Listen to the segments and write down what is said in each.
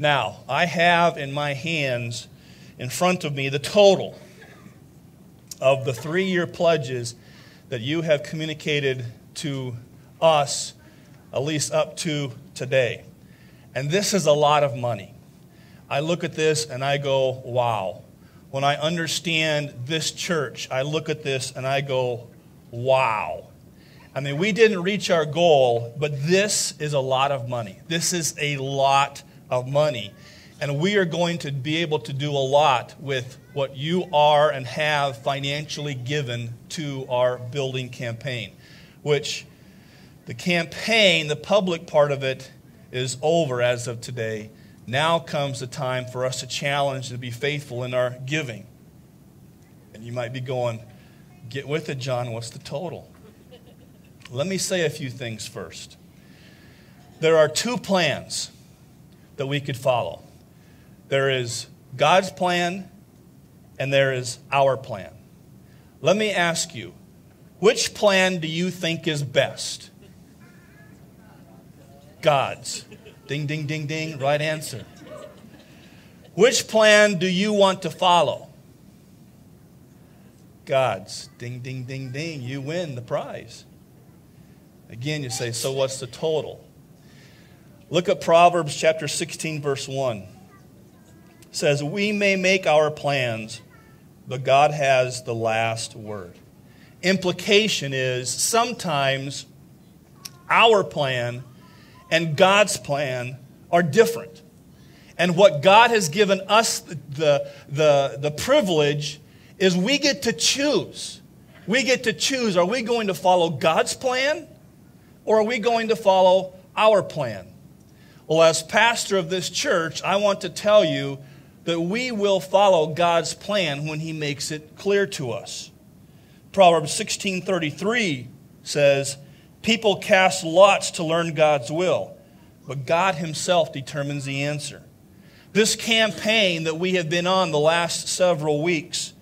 Now, I have in my hands, in front of me, the total of the 3-year pledges that you have communicated to us, at least up to today. And this is a lot of money. I look at this and I go, wow. When I understand this church, I look at this and I go, wow. I mean, we didn't reach our goal, but this is a lot of money. This is a lot of money. And we are going to be able to do a lot with what you are and have financially given to our building campaign, which the campaign, the public part of it, is over as of today. Now comes the time for us to challenge and to be faithful in our giving. And you might be going, get with it, John, what's the total? Let me say a few things first. There are 2 plans that we could follow. There is God's plan and there is our plan. Let me ask you, which plan do you think is best? God's. Ding, ding, ding, ding. Right answer. Which plan do you want to follow? God's. Ding, ding, ding, ding. You win the prize. Again, you say, so what's the total? Look at Proverbs chapter 16, verse 1. It says, we may make our plans, but God has the last word. Implication is sometimes our plan and God's plan are different. And what God has given us the privilege is we get to choose. We get to choose, are we going to follow God's plan or are we going to follow our plan? Well, as pastor of this church, I want to tell you that we will follow God's plan when He makes it clear to us. Proverbs 16:33 says, people cast lots to learn God's will, but God Himself determines the answer. This campaign that we have been on the last several weeks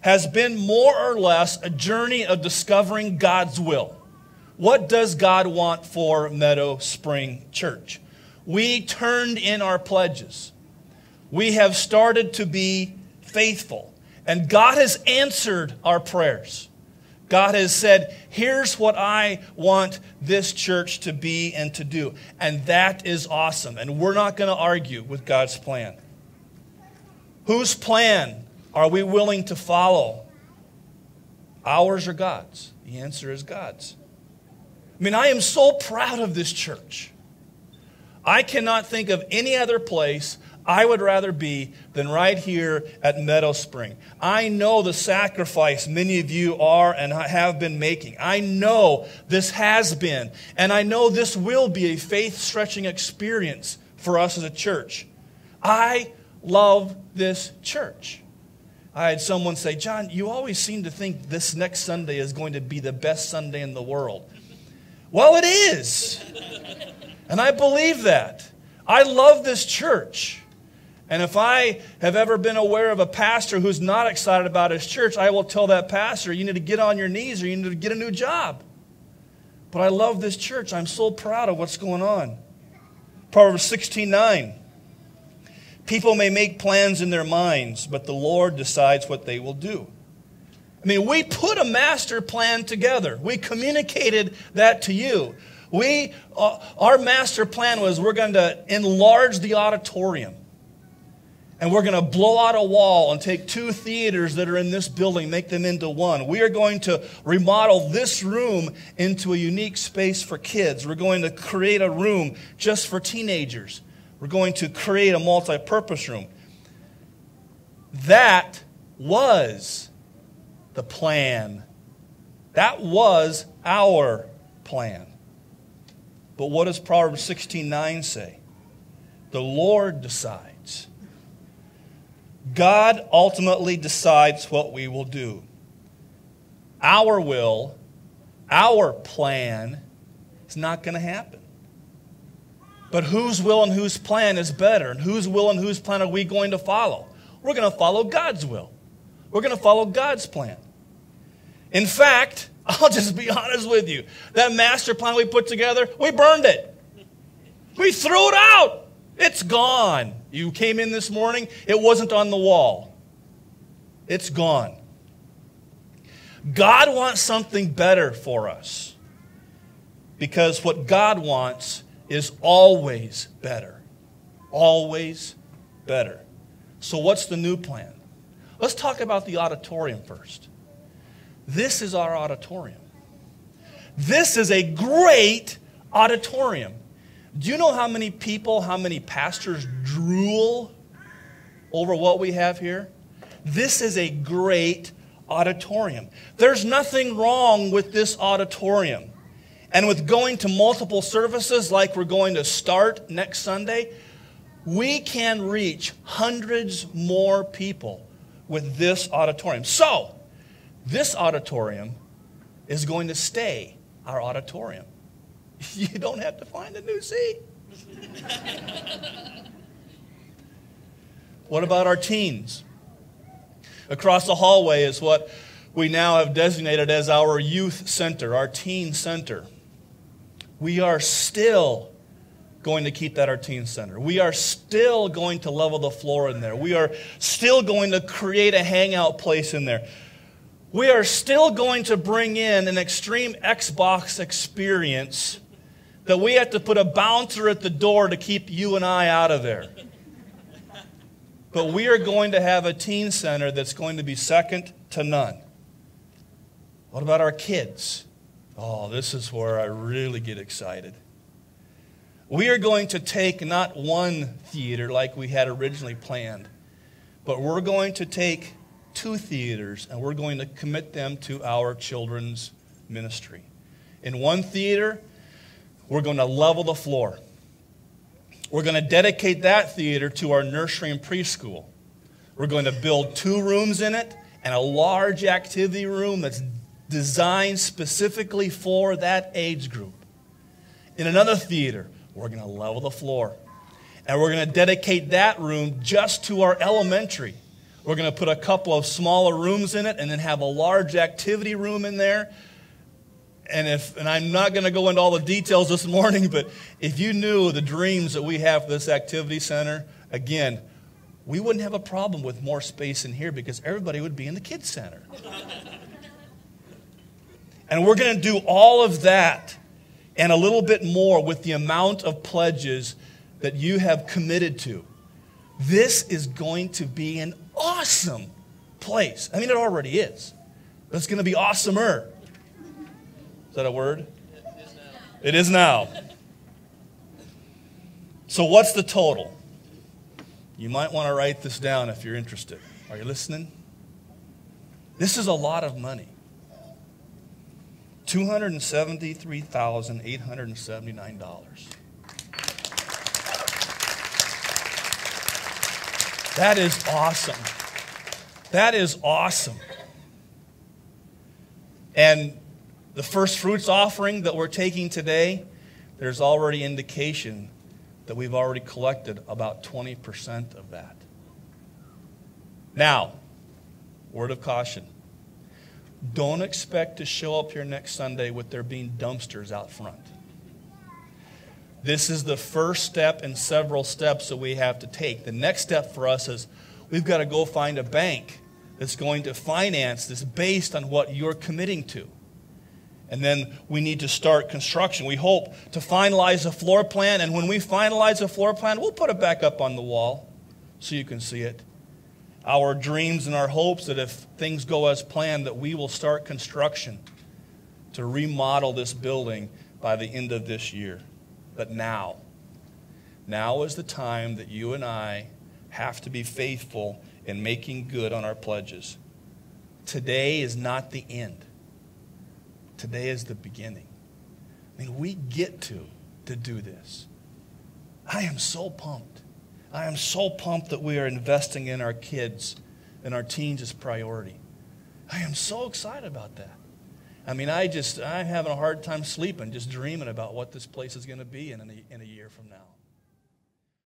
has been more or less a journey of discovering God's will. What does God want for Meadow Spring Church? We turned in our pledges. We have started to be faithful. And God has answered our prayers. God has said, here's what I want this church to be and to do. And that is awesome. And we're not going to argue with God's plan. Whose plan are we willing to follow? Ours or God's? The answer is God's. I mean, I am so proud of this church. I cannot think of any other place I would rather be than right here at Meadow Spring. I know the sacrifice many of you are and have been making. I know this has been, and I know this will be a faith-stretching experience for us as a church. I love this church. I had someone say, John, you always seem to think this next Sunday is going to be the best Sunday in the world. Well, it is. And I believe that. I love this church. And if I have ever been aware of a pastor who's not excited about his church, I will tell that pastor, you need to get on your knees or you need to get a new job. But I love this church. I'm so proud of what's going on. Proverbs 16:9. People may make plans in their minds, but the Lord decides what they will do. I mean, we put a master plan together. We communicated that to you. Our master plan was we're going to enlarge the auditorium. And we're going to blow out a wall and take 2 theaters that are in this building, make them into one. We are going to remodel this room into a unique space for kids. We're going to create a room just for teenagers. We're going to create a multi-purpose room. That was the plan. That was our plan. But what does Proverbs 16:9 say? The Lord decides. God ultimately decides what we will do. Our will, our plan is not going to happen. But whose will and whose plan is better? And whose will and whose plan are we going to follow? We're going to follow God's will. We're going to follow God's plan. In fact, I'll just be honest with you. That master plan we put together, we burned it. We threw it out. It's gone. You came in this morning, it wasn't on the wall. It's gone. God wants something better for us. Because what God wants is always better. Always better. So what's the new plan? Let's talk about the auditorium first. This is our auditorium. This is a great auditorium. Do you know how many people, how many pastors drool over what we have here? This is a great auditorium. There's nothing wrong with this auditorium. And with going to multiple services like we're going to start next Sunday, we can reach hundreds more people with this auditorium. So, this auditorium is going to stay our auditorium. You don't have to find a new seat. What about our teens? Across the hallway is what we now have designated as our youth center, our teen center. We are still going to keep that our teen center. We are still going to level the floor in there. We are still going to create a hangout place in there. We are still going to bring in an extreme Xbox experience that we have to put a bouncer at the door to keep you and I out of there. But we are going to have a teen center that's going to be second to none. What about our kids? Oh, this is where I really get excited. We are going to take not one theater like we had originally planned, but we're going to take 2 theaters and we're going to commit them to our children's ministry. In one theater, we're going to level the floor. We're going to dedicate that theater to our nursery and preschool. We're going to build 2 rooms in it and a large activity room that's designed specifically for that age group. In another theater, we're going to level the floor. And we're going to dedicate that room just to our elementary. We're going to put a couple of smaller rooms in it and then have a large activity room in there. And I'm not going to go into all the details this morning, but if you knew the dreams that we have for this activity center, again, we wouldn't have a problem with more space in here because everybody would be in the kids center. And we're going to do all of that and a little bit more with the amount of pledges that you have committed to. This is going to be an awesome place. I mean, it already is. But it's going to be awesomer. Is that a word? It is now. So what's the total? You might want to write this down if you're interested. Are you listening? This is a lot of money. $273,879. That is awesome. That is awesome. And the first fruits offering that we're taking today, there's already indication that we've already collected about 20% of that. Now, word of caution. Don't expect to show up here next Sunday with there being dumpsters out front. This is the first step in several steps that we have to take. The next step for us is we've got to go find a bank that's going to finance this based on what you're committing to. And then we need to start construction. We hope to finalize a floor plan, and when we finalize a floor plan, we'll put it back up on the wall so you can see it. Our dreams and our hopes that if things go as planned, that we will start construction to remodel this building by the end of this year. But now is the time that you and I have to be faithful in making good on our pledges. Today is not the end. Today is the beginning. I mean, we get to do this. I am so pumped. I am so pumped that we are investing in our kids and our teens as priority. I am so excited about that. I mean, I'm having a hard time sleeping just dreaming about what this place is going to be in a year from now.